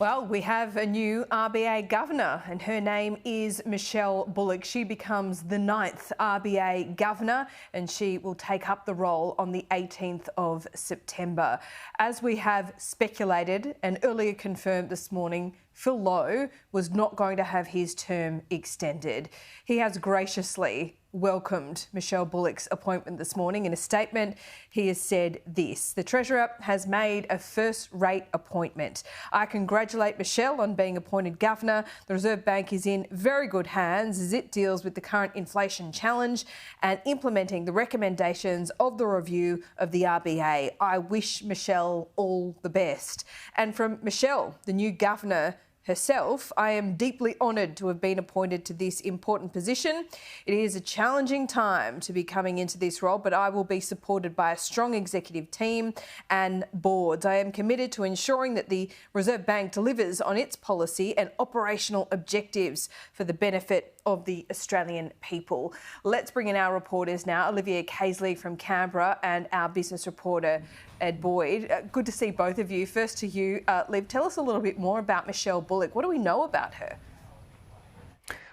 Well, we have a new RBA Governor and her name is Michele Bullock. She becomes the 9th RBA Governor and she will take up the role on the 18th of September. As we have speculated and earlier confirmed this morning, Phil Lowe was not going to have his term extended. He has graciously welcomed Michele Bullock's appointment this morning. In a statement, he has said this: "The Treasurer has made a first-rate appointment. I congratulate Michele on being appointed Governor. The Reserve Bank is in very good hands as it deals with the current inflation challenge and implementing the recommendations of the review of the RBA. I wish Michele all the best." And from Michele, the new Governor herself, "I am deeply honoured to have been appointed to this important position. It is a challenging time to be coming into this role, but I will be supported by a strong executive team and boards. I am committed to ensuring that the Reserve Bank delivers on its policy and operational objectives for the benefit of the Australian people." Let's bring in our reporters now, Olivia Casely from Canberra and our business reporter, Ed Boyd. Good to see both of you. First to you, Liv, tell us a little bit more about Michele Bullock. What do we know about her?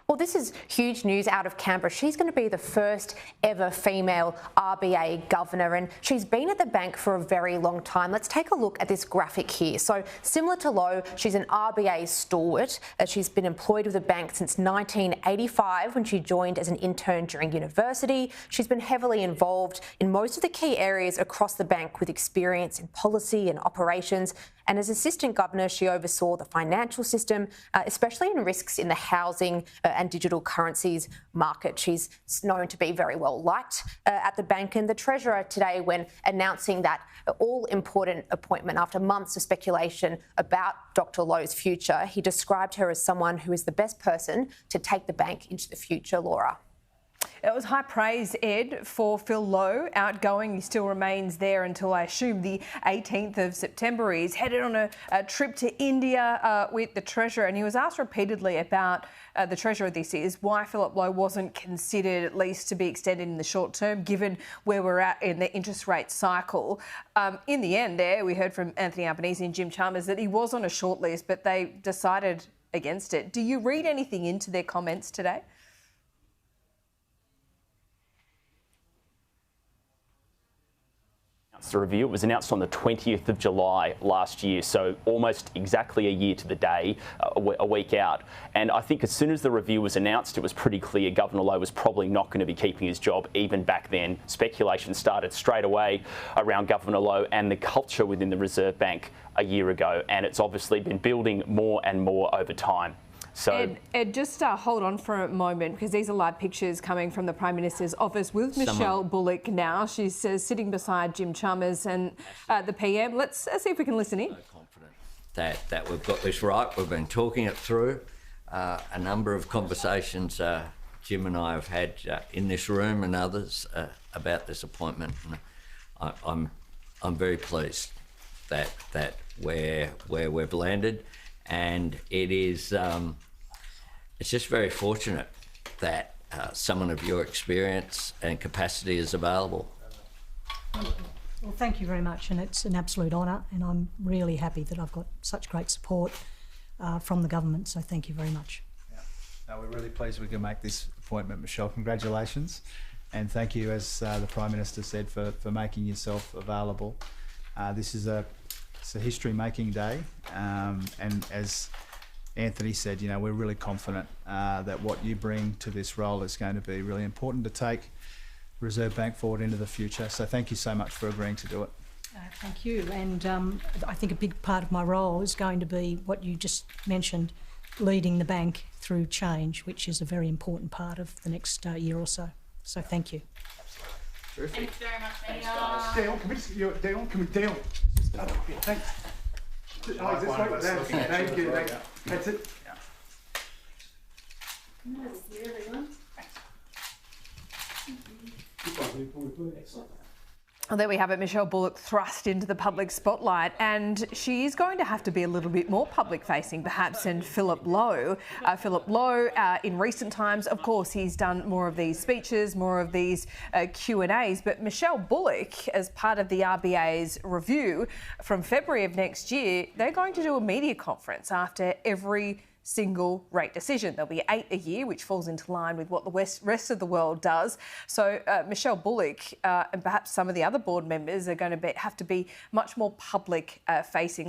Well, this is huge news out of Canberra. She's going to be the first ever female RBA governor, and she's been at the bank for a very long time. Let's take a look at this graphic here. So, similar to Lowe, she's an RBA stalwart. She's been employed with the bank since 1985 when she joined as an intern during university. She's been heavily involved in most of the key areas across the bank with experience in policy and operations. And as Assistant Governor, she oversaw the financial system, especially in risks in the housing and digital currencies market. She's known to be very well liked at the bank. And the Treasurer today, when announcing that all-important appointment after months of speculation about Dr. Lowe's future, he described her as someone who is the best person to take the bank into the future, Laura. It was high praise, Ed, for Phil Lowe, outgoing. He still remains there until, I assume, the 18th of September. He's headed on a trip to India with the Treasurer, and he was asked repeatedly about the Treasurer this is, why Philip Lowe wasn't considered at least to be extended in the short term, given where we're at in the interest rate cycle. In the end there, we heard from Anthony Albanese and Jim Chalmers that he was on a short list, but they decided against it. Do you read anything into their comments today? The review was announced on the 20th of July last year, so almost exactly a year to the day, a week out. And I think as soon as the review was announced, it was pretty clear Governor Lowe was probably not going to be keeping his job even back then. Speculation started straight away around Governor Lowe and the culture within the Reserve Bank a year ago, and it's obviously been building more and more over time. So, Ed, just hold on for a moment, because these are live pictures coming from the Prime Minister's office with Michele Bullock now. She's sitting beside Jim Chalmers and the PM. Let's see if we can listen in. I'm confident that we've got this right. We've been talking it through. A number of conversations Jim and I have had in this room and others about this appointment. And I'm very pleased that where we've landed, and it is. It's just very fortunate that someone of your experience and capacity is available. Well, thank you very much, and it's an absolute honour, and I'm really happy that I've got such great support from the government, so thank you very much. Yeah. No, we're really pleased we can make this appointment, Michele. Congratulations, and thank you, as the Prime Minister said, for making yourself available. This is it's a history-making day, and as Anthony said, you know, we're really confident that what you bring to this role is going to be really important to take Reserve Bank forward into the future. So thank you so much for agreeing to do it. Thank you. And I think a big part of my role is going to be what you just mentioned, leading the bank through change, which is a very important part of the next year or so. So thank you. Terrific. Thank you very much, Thanks, guys. Dale, can we Dale? Thanks. Oh, just right there. Thank you. That's it. Nice to see everyone. Excellent. Well, there we have it, Michele Bullock thrust into the public spotlight, and she is going to have to be a little bit more public-facing, perhaps, than Philip Lowe. Philip Lowe, in recent times, of course, he's done more of these speeches, more of these Q&As, but Michele Bullock, as part of the RBA's review from February of next year, they're going to do a media conference after every single rate decision. There'll be 8 a year, which falls into line with what the rest of the world does. So Michele Bullock and perhaps some of the other board members are going to have to be much more public facing.